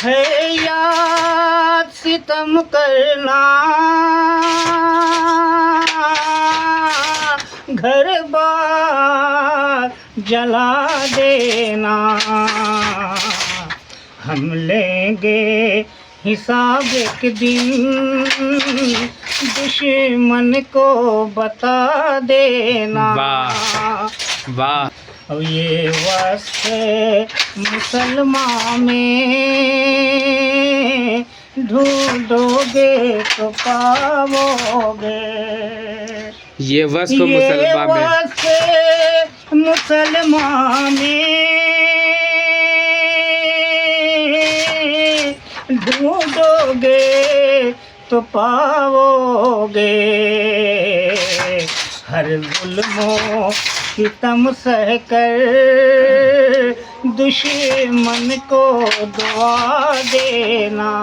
है याद सितम करना, घर बार जला देना। हम लेंगे हिसाब एक दिन, दुश्मन को बता देना। वाह वाह। अब ये वक्त मुसलमान में, ढूंढोगे तो पाओगे। ये वस्त मुसलमान में, मुसलमान में, ढूंढोगे तो पाओगे। हर जुल्मों सितम सह कर दुश्मन को दुआ देना।